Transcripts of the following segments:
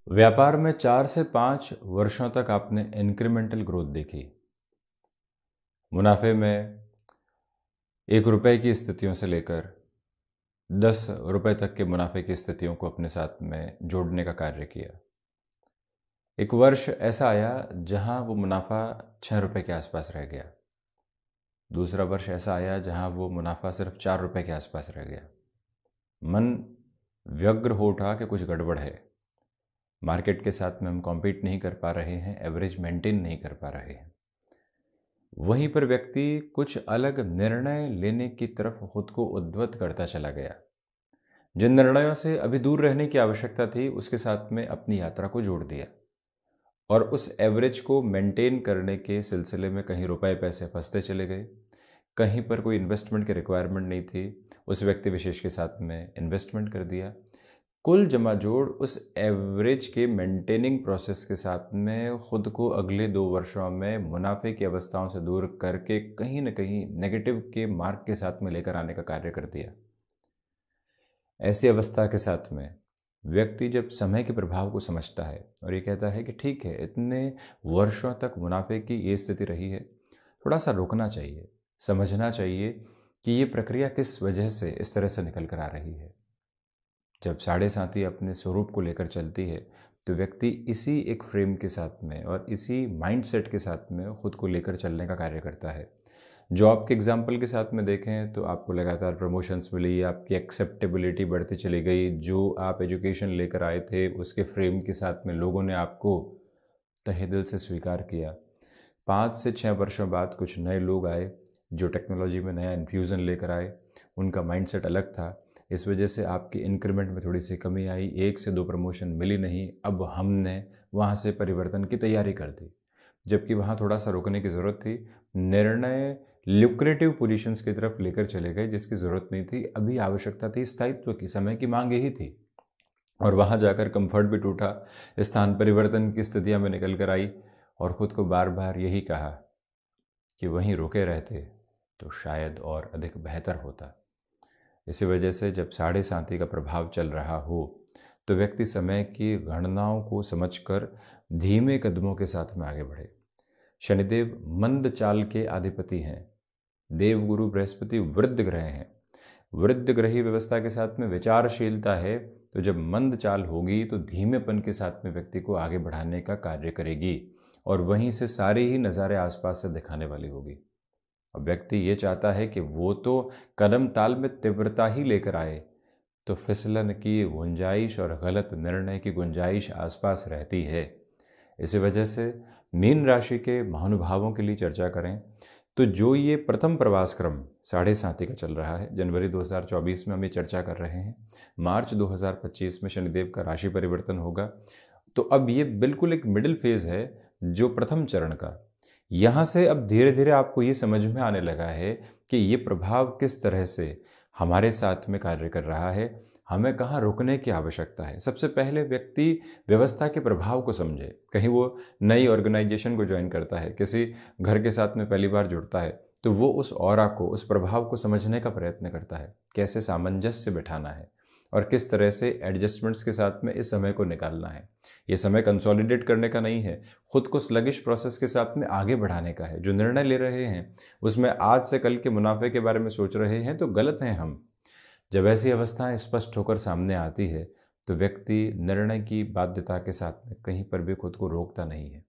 व्यापार में 4 से 5 वर्षों तक आपने इंक्रीमेंटल ग्रोथ देखी। मुनाफे में 1 रुपए की स्थितियों से लेकर 10 रुपए तक के मुनाफे की स्थितियों को अपने साथ में जोड़ने का कार्य किया। एक वर्ष ऐसा आया जहां वो मुनाफा 6 रुपए के आसपास रह गया। दूसरा वर्ष ऐसा आया जहां वो मुनाफा सिर्फ 4 रुपए के आसपास रह गया। मन व्यग्र हो उठा कि कुछ गड़बड़ है, मार्केट के साथ में हम कॉम्पीट नहीं कर पा रहे हैं, एवरेज मेंटेन नहीं कर पा रहे हैं। वहीं पर व्यक्ति कुछ अलग निर्णय लेने की तरफ खुद को उद्वत करता चला गया। जिन निर्णयों से अभी दूर रहने की आवश्यकता थी उसके साथ में अपनी यात्रा को जोड़ दिया और उस एवरेज को मेंटेन करने के सिलसिले में कहीं रुपए पैसे फंसते चले गए, कहीं पर कोई इन्वेस्टमेंट की रिक्वायरमेंट नहीं थी, उस व्यक्ति विशेष के साथ में इन्वेस्टमेंट कर दिया। कुल जमा जोड़ उस एवरेज के मेंटेनिंग प्रोसेस के साथ में खुद को अगले 2 वर्षों में मुनाफे की अवस्थाओं से दूर करके कहीं न कहीं नेगेटिव के मार्ग के साथ में लेकर आने का कार्य कर दिया। ऐसी अवस्था के साथ में व्यक्ति जब समय के प्रभाव को समझता है और ये कहता है कि ठीक है, इतने वर्षों तक मुनाफे की ये स्थिति रही है, थोड़ा सा रुकना चाहिए, समझना चाहिए कि ये प्रक्रिया किस वजह से इस तरह से निकल कर आ रही है। जब साढ़े साथी अपने स्वरूप को लेकर चलती है तो व्यक्ति इसी एक फ्रेम के साथ में और इसी माइंडसेट के साथ में खुद को लेकर चलने का कार्य करता है। जॉब के एग्जाम्पल के साथ में देखें तो आपको लगातार प्रमोशंस मिली, आपकी एक्सेप्टेबिलिटी बढ़ती चली गई, जो आप एजुकेशन लेकर आए थे उसके फ्रेम के साथ में लोगों ने आपको तहे दिल से स्वीकार किया। 5 से 6 वर्षों बाद कुछ नए लोग आए जो टेक्नोलॉजी में नया इन्फ्यूज़न लेकर आए, उनका माइंडसेट अलग था, इस वजह से आपकी इंक्रीमेंट में थोड़ी सी कमी आई, 1 से 2 प्रमोशन मिली नहीं। अब हमने वहाँ से परिवर्तन की तैयारी कर दी, जबकि वहाँ थोड़ा सा रुकने की ज़रूरत थी। निर्णय ल्यूक्रेटिव पोजीशंस की तरफ लेकर चले गए जिसकी ज़रूरत नहीं थी। अभी आवश्यकता थी स्थायित्व की, समय की मांग यही थी, और वहाँ जाकर कंफर्ट भी टूटा, स्थान परिवर्तन की स्थितियाँ में निकल कर आई और ख़ुद को बार बार यही कहा कि वहीं रुके रहते तो शायद और अधिक बेहतर होता। इसी वजह से जब साढ़े साथी का प्रभाव चल रहा हो तो व्यक्ति समय की गणनाओं को समझकर धीमे कदमों के साथ में आगे बढ़े। शनिदेव मंद चाल के अधिपति हैं, देवगुरु बृहस्पति वृद्ध ग्रह हैं। वृद्ध ग्रही व्यवस्था के साथ में विचारशीलता है, तो जब मंद चाल होगी तो धीमेपन के साथ में व्यक्ति को आगे बढ़ाने का कार्य करेगी और वहीं से सारे ही नज़ारे आसपास से दिखाने वाली होगी। अब व्यक्ति ये चाहता है कि वो तो कदम ताल में तीव्रता ही लेकर आए, तो फिसलन की गुंजाइश और गलत निर्णय की गुंजाइश आसपास रहती है। इसी वजह से मीन राशि के महानुभावों के लिए चर्चा करें तो जो ये प्रथम प्रवास क्रम साढ़े साथी का चल रहा है, जनवरी 2024 में हम ये चर्चा कर रहे हैं, मार्च 2025 में शनिदेव का राशि परिवर्तन होगा, तो अब ये बिल्कुल एक मिडिल फेज है जो प्रथम चरण का। यहाँ से अब धीरे धीरे आपको ये समझ में आने लगा है कि ये प्रभाव किस तरह से हमारे साथ में कार्य कर रहा है, हमें कहाँ रुकने की आवश्यकता है। सबसे पहले व्यक्ति व्यवस्था के प्रभाव को समझे। कहीं वो नई ऑर्गेनाइजेशन को ज्वाइन करता है, किसी घर के साथ में पहली बार जुड़ता है, तो वो उस ऑरा को, उस प्रभाव को समझने का प्रयत्न करता है, कैसे सामंजस्य बिठाना है और किस तरह से एडजस्टमेंट्स के साथ में इस समय को निकालना है। ये समय कंसोलिडेट करने का नहीं है, खुद को स्लगिश प्रोसेस के साथ में आगे बढ़ाने का है। जो निर्णय ले रहे हैं उसमें आज से कल के मुनाफे के बारे में सोच रहे हैं तो गलत हैं हम। जब ऐसी अवस्थाएं स्पष्ट होकर सामने आती है तो व्यक्ति निर्णय की बाध्यता के साथ में कहीं पर भी खुद को रोकता नहीं है।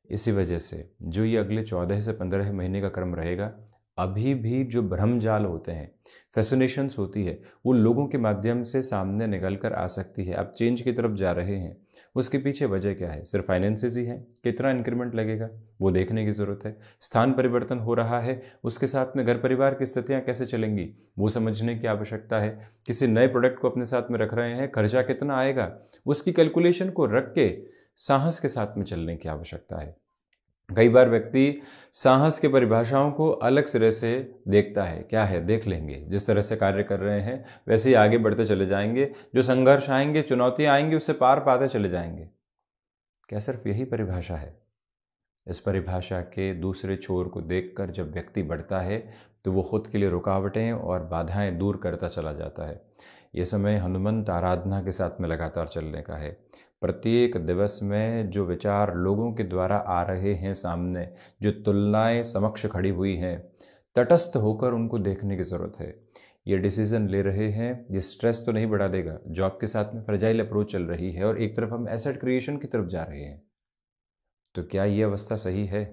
इसी वजह से जो ये अगले 14 से 15 महीने का क्रम रहेगा, अभी भी जो भ्रमजाल होते हैं, फैसिनेशंस होती है, वो लोगों के माध्यम से सामने निकल कर आ सकती है। आप चेंज की तरफ जा रहे हैं, उसके पीछे वजह क्या है? सिर्फ फाइनेंसेस ही है? कितना इंक्रीमेंट लगेगा वो देखने की ज़रूरत है। स्थान परिवर्तन हो रहा है, उसके साथ में घर परिवार की स्थितियाँ कैसे चलेंगी वो समझने की आवश्यकता है। किसी नए प्रोडक्ट को अपने साथ में रख रहे हैं, खर्चा कितना आएगा उसकी कैलकुलेशन को रख के साहस के साथ में चलने की आवश्यकता है। कई बार व्यक्ति साहस की परिभाषाओं को अलग सिरे से देखता है, क्या है देख लेंगे, जिस तरह से कार्य कर रहे हैं वैसे ही आगे बढ़ते चले जाएंगे, जो संघर्ष आएंगे, चुनौतियां आएंगी, उससे पार पाते चले जाएंगे। क्या सिर्फ यही परिभाषा है? इस परिभाषा के दूसरे छोर को देखकर जब व्यक्ति बढ़ता है तो वो खुद के लिए रुकावटें और बाधाएं दूर करता चला जाता है। ये समय हनुमंत आराधना के साथ में लगातार चलने का है। प्रत्येक दिवस में जो विचार लोगों के द्वारा आ रहे हैं सामने, जो तुलनाएं समक्ष खड़ी हुई हैं, तटस्थ होकर उनको देखने की ज़रूरत है। ये डिसीजन ले रहे हैं, ये स्ट्रेस तो नहीं बढ़ा देगा। जॉब के साथ में फ्रेजाइल अप्रोच चल रही है और एक तरफ हम एसेट क्रिएशन की तरफ जा रहे हैं, तो क्या ये अवस्था सही है?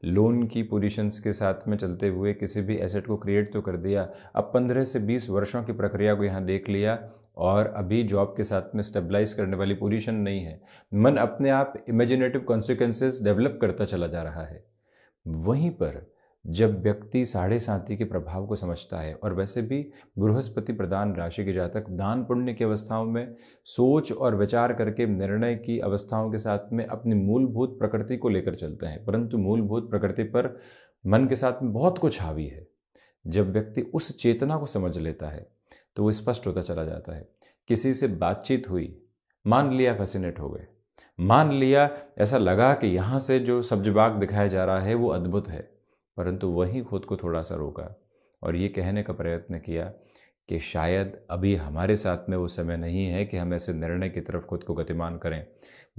लोन की पोजीशंस के साथ में चलते हुए किसी भी एसेट को क्रिएट तो कर दिया, अब 15 से 20 वर्षों की प्रक्रिया को यहाँ देख लिया और अभी जॉब के साथ में स्टेबलाइज करने वाली पोजीशन नहीं है। मन अपने आप इमेजिनेटिव कॉन्सिक्वेंसेस डेवलप करता चला जा रहा है। वहीं पर जब व्यक्ति साढ़े साथी के प्रभाव को समझता है, और वैसे भी बृहस्पति प्रदान राशि के जातक दान पुण्य की अवस्थाओं में सोच और विचार करके निर्णय की अवस्थाओं के साथ में अपनी मूलभूत प्रकृति को लेकर चलते हैं, परंतु मूलभूत प्रकृति पर मन के साथ में बहुत कुछ हावी है। जब व्यक्ति उस चेतना को समझ लेता है तो वो स्पष्ट होता चला जाता है। किसी से बातचीत हुई, मान लिया फैसिनेट हो गए, मान लिया ऐसा लगा कि यहाँ से जो सब्जबाग दिखाया जा रहा है वो अद्भुत है, परंतु वहीं खुद को थोड़ा सा रोका और ये कहने का प्रयत्न किया कि शायद अभी हमारे साथ में वो समय नहीं है कि हम ऐसे निर्णय की तरफ खुद को गतिमान करें।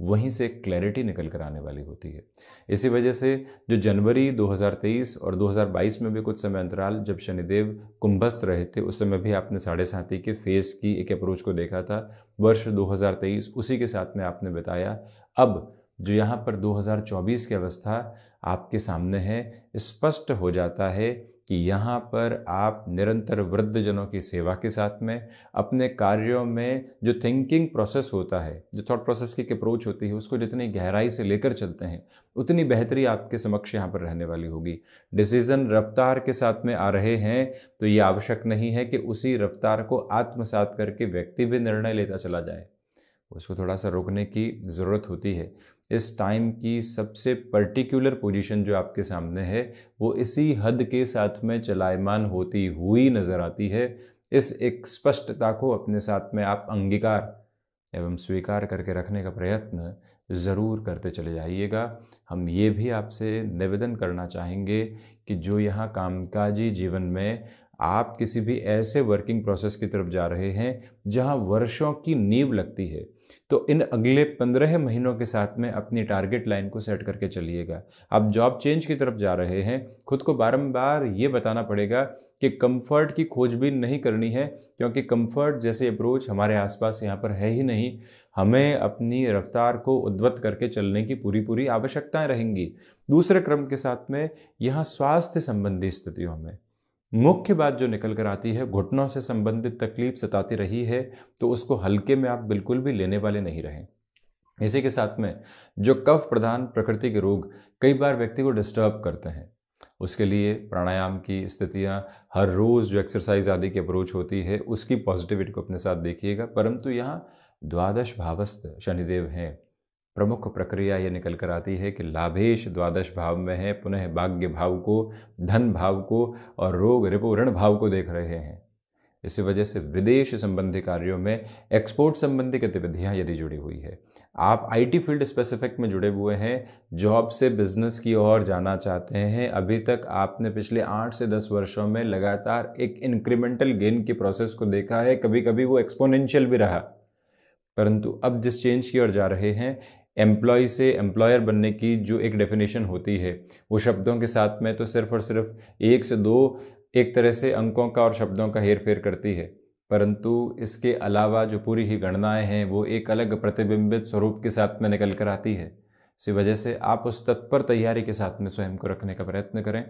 वहीं से क्लैरिटी निकल कर आने वाली होती है। इसी वजह से जो जनवरी 2023 और 2022 में भी कुछ समय अंतराल जब शनिदेव कुंभस्थ रहे थे, उस समय भी आपने साढ़े साथी के फेस की एक अप्रोच को देखा था। वर्ष 2023 उसी के साथ में आपने बताया। अब जो यहाँ पर 2024 की अवस्था आपके सामने है, स्पष्ट हो जाता है कि यहाँ पर आप निरंतर वृद्धजनों की सेवा के साथ में अपने कार्यों में जो थिंकिंग प्रोसेस होता है, जो थॉट प्रोसेस की अप्रोच होती है, उसको जितनी गहराई से लेकर चलते हैं उतनी बेहतरी आपके समक्ष यहाँ पर रहने वाली होगी। डिसीजन रफ्तार के साथ में आ रहे हैं तो ये आवश्यक नहीं है कि उसी रफ्तार को आत्मसात करके व्यक्ति भी निर्णय लेता चला जाए, उसको थोड़ा सा रोकने की ज़रूरत होती है। इस टाइम की सबसे पर्टिकुलर पोजीशन जो आपके सामने है वो इसी हद के साथ में चलायमान होती हुई नज़र आती है। इस एक स्पष्टता को अपने साथ में आप अंगीकार एवं स्वीकार करके रखने का प्रयत्न ज़रूर करते चले जाइएगा। हम ये भी आपसे निवेदन करना चाहेंगे कि जो यहाँ कामकाजी जीवन में आप किसी भी ऐसे वर्किंग प्रोसेस की तरफ जा रहे हैं जहाँ वर्षों की नींव लगती है, तो इन अगले 15 महीनों के साथ में अपनी टारगेट लाइन को सेट करके चलिएगा। आप जॉब चेंज की तरफ जा रहे हैं, खुद को बारंबार ये बताना पड़ेगा कि कंफर्ट की खोजबीन नहीं करनी है, क्योंकि कंफर्ट जैसे अप्रोच हमारे आसपास यहाँ पर है ही नहीं। हमें अपनी रफ्तार को उद्वत करके चलने की पूरी आवश्यकताएं रहेंगी। दूसरे क्रम के साथ में यहाँ स्वास्थ्य संबंधी स्थितियों में मुख्य बात जो निकल कर आती है, घुटनों से संबंधित तकलीफ सताती रही है तो उसको हल्के में आप बिल्कुल भी लेने वाले नहीं रहें। इसी के साथ में जो कफ प्रधान प्रकृति के रोग कई बार व्यक्ति को डिस्टर्ब करते हैं, उसके लिए प्राणायाम की स्थितियां, हर रोज़ जो एक्सरसाइज आदि की अप्रोच होती है उसकी पॉजिटिविटी को अपने साथ देखिएगा। परंतु यहाँ द्वादश भावस्थ शनिदेव हैं। प्रमुख प्रक्रिया ये निकल कर आती है कि लाभेश द्वादश भाव में है, पुनः भाग्य भाव को, धन भाव को और रोग रिपु ऋण भाव को देख रहे हैं। इसी वजह से विदेश संबंधी कार्यों में एक्सपोर्ट संबंधी गतिविधियां यदि जुड़ी हुई है, आप आईटी फील्ड स्पेसिफिक में जुड़े हुए हैं, जॉब से बिजनेस की ओर जाना चाहते हैं, अभी तक आपने पिछले 8 से 10 वर्षों में लगातार एक इंक्रीमेंटल गेन की प्रोसेस को देखा है, कभी कभी वो एक्सपोनेंशियल भी रहा, परंतु अब जिस चेंज की ओर जा रहे हैं, एम्प्लॉय से एम्प्लॉयर बनने की जो एक डेफिनेशन होती है वो शब्दों के साथ में तो सिर्फ और सिर्फ 1 से 2 एक तरह से अंकों का और शब्दों का हेर फेर करती है, परंतु इसके अलावा जो पूरी ही गणनाएं हैं वो एक अलग प्रतिबिंबित स्वरूप के साथ में निकल कर आती है। इसी वजह से आप उस तत्पर तैयारी के साथ में स्वयं को रखने का प्रयत्न करें।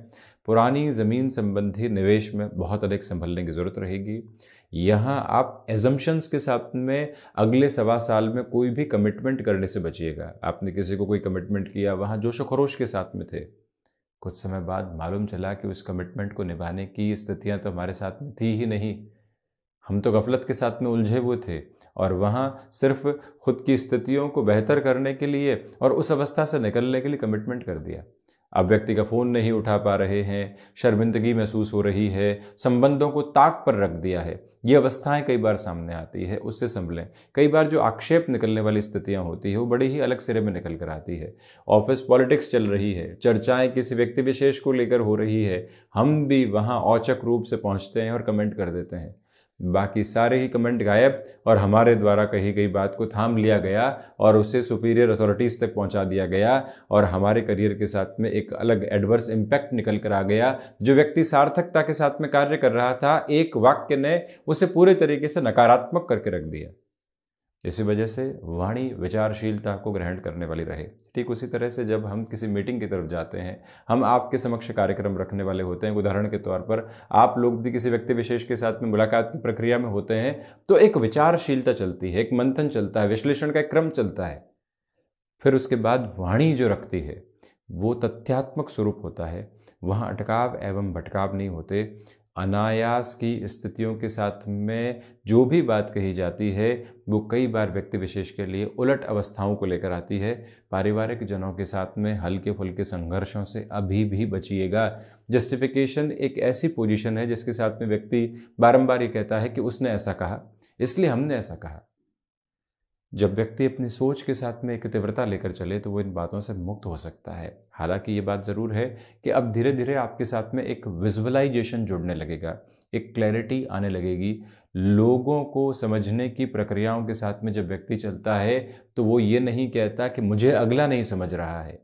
पुरानी ज़मीन संबंधी निवेश में बहुत अधिक संभलने की ज़रूरत रहेगी। यहाँ आप एजम्पशंस के साथ में अगले 1.25 साल में कोई भी कमिटमेंट करने से बचिएगा। आपने किसी को कोई कमिटमेंट किया, वहाँ जोश खरोश के साथ में थे, कुछ समय बाद मालूम चला कि उस कमिटमेंट को निभाने की स्थितियाँ तो हमारे साथ में थी ही नहीं, हम तो गफलत के साथ में उलझे हुए थे और वहाँ सिर्फ खुद की स्थितियों को बेहतर करने के लिए और उस अवस्था से निकलने के लिए कमिटमेंट कर दिया। अब व्यक्ति का फ़ोन नहीं उठा पा रहे हैं, शर्मिंदगी महसूस हो रही है, संबंधों को ताक पर रख दिया है, ये अवस्थाएं कई बार सामने आती है, उससे संभलें। कई बार जो आक्षेप निकलने वाली स्थितियां होती है वो बड़ी ही अलग सिरे में निकल कर आती है। ऑफिस पॉलिटिक्स चल रही है, चर्चाएं किसी व्यक्ति विशेष को लेकर हो रही है, हम भी वहाँ औचक रूप से पहुँचते हैं और कमेंट कर देते हैं, बाकी सारे ही कमेंट गायब और हमारे द्वारा कही गई बात को थाम लिया गया और उसे सुपीरियर अथॉरिटीज़ तक पहुंचा दिया गया और हमारे करियर के साथ में एक अलग एडवर्स इम्पैक्ट निकल कर आ गया। जो व्यक्ति सार्थकता के साथ में कार्य कर रहा था, एक वाक्य ने उसे पूरे तरीके से नकारात्मक करके रख दिया। इसी वजह से वाणी विचारशीलता को ग्रहण करने वाली रहे। ठीक उसी तरह से जब हम किसी मीटिंग की तरफ जाते हैं, हम आपके समक्ष कार्यक्रम रखने वाले होते हैं, उदाहरण के तौर पर आप लोग भी किसी व्यक्ति विशेष के साथ में मुलाकात की प्रक्रिया में होते हैं, तो एक विचारशीलता चलती है, एक मंथन चलता है, विश्लेषण का एक क्रम चलता है। फिर उसके बाद वाणी जो रखती है वो तथ्यात्मक स्वरूप होता है, वहाँ अटकाव एवं भटकाव नहीं होते। अनायास की स्थितियों के साथ में जो भी बात कही जाती है वो कई बार व्यक्ति विशेष के लिए उलट अवस्थाओं को लेकर आती है। पारिवारिक जनों के साथ में हल्के फुल्के संघर्षों से अभी भी बचिएगा। जस्टिफिकेशन एक ऐसी पोजीशन है जिसके साथ में व्यक्ति बारंबार ये कहता है कि उसने ऐसा कहा इसलिए हमने ऐसा कहा। जब व्यक्ति अपनी सोच के साथ में एक तीव्रता लेकर चले तो वो इन बातों से मुक्त हो सकता है। हालांकि ये बात ज़रूर है कि अब धीरे धीरे आपके साथ में एक विजुअलाइजेशन जुड़ने लगेगा, एक क्लैरिटी आने लगेगी। लोगों को समझने की प्रक्रियाओं के साथ में जब व्यक्ति चलता है तो वो ये नहीं कहता कि मुझे अगला नहीं समझ रहा है।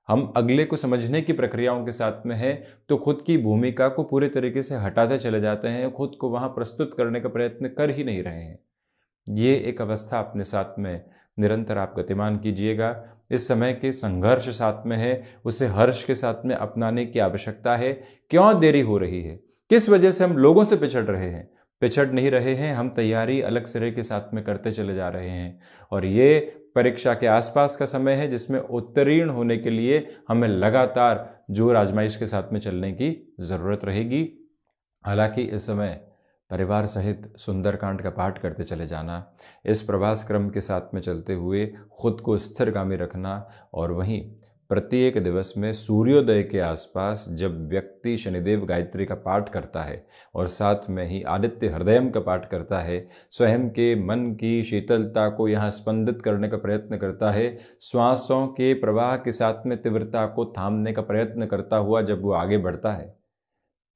हम अगले को समझने की प्रक्रियाओं के साथ में है तो खुद की भूमिका को पूरे तरीके से हटाते चले जाते हैं, खुद को वहाँ प्रस्तुत करने का प्रयत्न कर ही नहीं रहे हैं। ये एक अवस्था अपने साथ में निरंतर आप गतिमान कीजिएगा। इस समय के संघर्ष साथ में है, उसे हर्ष के साथ में अपनाने की आवश्यकता है। क्यों देरी हो रही है, किस वजह से हम लोगों से पिछड़ रहे हैं? पिछड़ नहीं रहे हैं, हम तैयारी अलग सिरे के साथ में करते चले जा रहे हैं। और ये परीक्षा के आसपास का समय है जिसमें उत्तीर्ण होने के लिए हमें लगातार जोर आजमाइश के साथ में चलने की ज़रूरत रहेगी। हालांकि इस समय परिवार सहित सुंदरकांड का पाठ करते चले जाना, इस प्रवास क्रम के साथ में चलते हुए खुद को स्थिरगामी रखना और वहीं प्रत्येक दिवस में सूर्योदय के आसपास जब व्यक्ति शनिदेव गायत्री का पाठ करता है और साथ में ही आदित्य हृदयम का पाठ करता है, स्वयं के मन की शीतलता को यहाँ स्पंदित करने का प्रयत्न करता है, श्वासों के प्रवाह के साथ में तीव्रता को थामने का प्रयत्न करता हुआ जब वो आगे बढ़ता है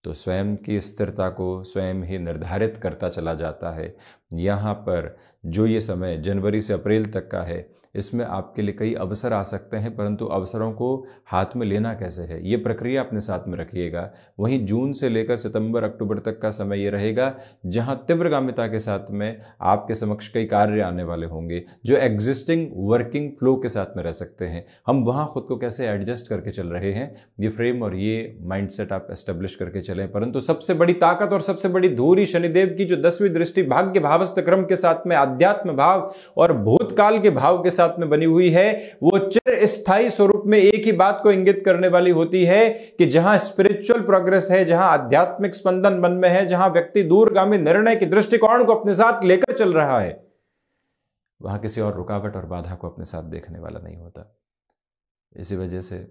तो स्वयं की स्थिरता को स्वयं ही निर्धारित करता चला जाता है। यहाँ पर जो ये समय जनवरी से अप्रैल तक का है, इसमें आपके लिए कई अवसर आ सकते हैं, परंतु अवसरों को हाथ में लेना कैसे है ये प्रक्रिया अपने साथ में रखिएगा। वहीं जून से लेकर सितंबर अक्टूबर तक का समय ये रहेगा जहां तीव्रगामिता के साथ में आपके समक्ष कई कार्य आने वाले होंगे जो एग्जिस्टिंग वर्किंग फ्लो के साथ में रह सकते हैं। हम वहां खुद को कैसे एडजस्ट करके चल रहे हैं, ये फ्रेम और ये माइंडसेट आप एस्टेब्लिश करके चलें। परंतु सबसे बड़ी ताकत और सबसे बड़ी धूरी शनिदेव की जो 10वीं दृष्टि भाग्य भावस्थ क्रम के साथ में आध्यात्म भाव और भूतकाल के भाव के साथ में बनी हुई है, वो चिर स्थायी स्वरूप में एक ही बात को इंगित करने वाली होती है कि जहां स्पिरिचुअल प्रोग्रेस है, जहां आध्यात्मिक स्पंदन मन में है, जहां व्यक्ति दूरगामी निर्णय के दृष्टिकोण को अपने साथ लेकर चल रहा है, वहां किसी और रुकावट और बाधा को अपने साथ देखने वाला नहीं होता। इसी वजह से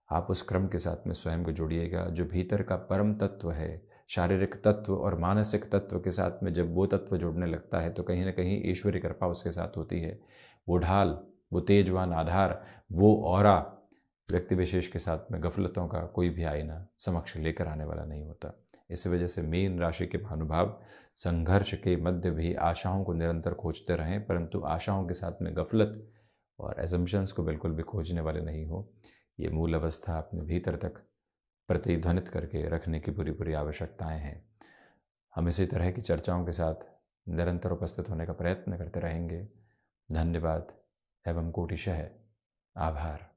आप उस क्रम के साथ में स्वयं को जोड़िएगा। जो भीतर का परम तत्व है, शारीरिक तत्व और मानसिक तत्व के साथ में जब वो तत्व जुड़ने लगता है तो कहीं ना कहीं ईश्वरी कृपा उसके साथ होती है। वो ढाल, वो तेजवान आधार, वो ऑरा व्यक्ति विशेष के साथ में गफलतों का कोई भी आईना समक्ष लेकर आने वाला नहीं होता। इस वजह से मीन राशि के महानुभाव संघर्ष के मध्य भी आशाओं को निरंतर खोजते रहें, परंतु आशाओं के साथ में गफलत और एजम्पशंस को बिल्कुल भी खोजने वाले नहीं हो। ये मूल अवस्था अपने भीतर तक प्रतिध्वनित करके रखने की पूरी पूरी आवश्यकताएं हैं। हम इसी तरह की चर्चाओं के साथ निरंतर उपस्थित होने का प्रयत्न करते रहेंगे। धन्यवाद एवं कोटिशः आभार।